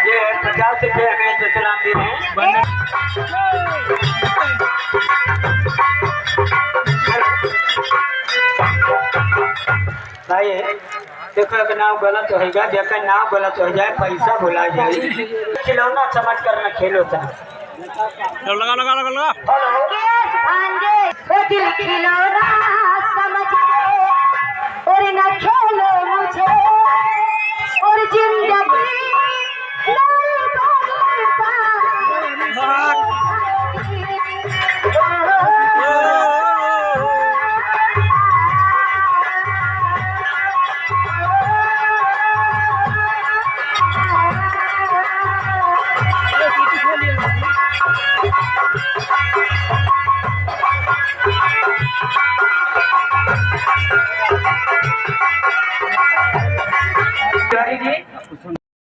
ये 50 रुपये हमें सलाम दे रहे हैं। भाई देखो कि नाव गलत हो जाए, देखो नाव गलत हो जाए पैसा भुला जाए, खिलौना समझ कर न खेलो था। लगा लगा लगा लगा खिलौना समझ और न खेलो मुझे और जिंदगी जी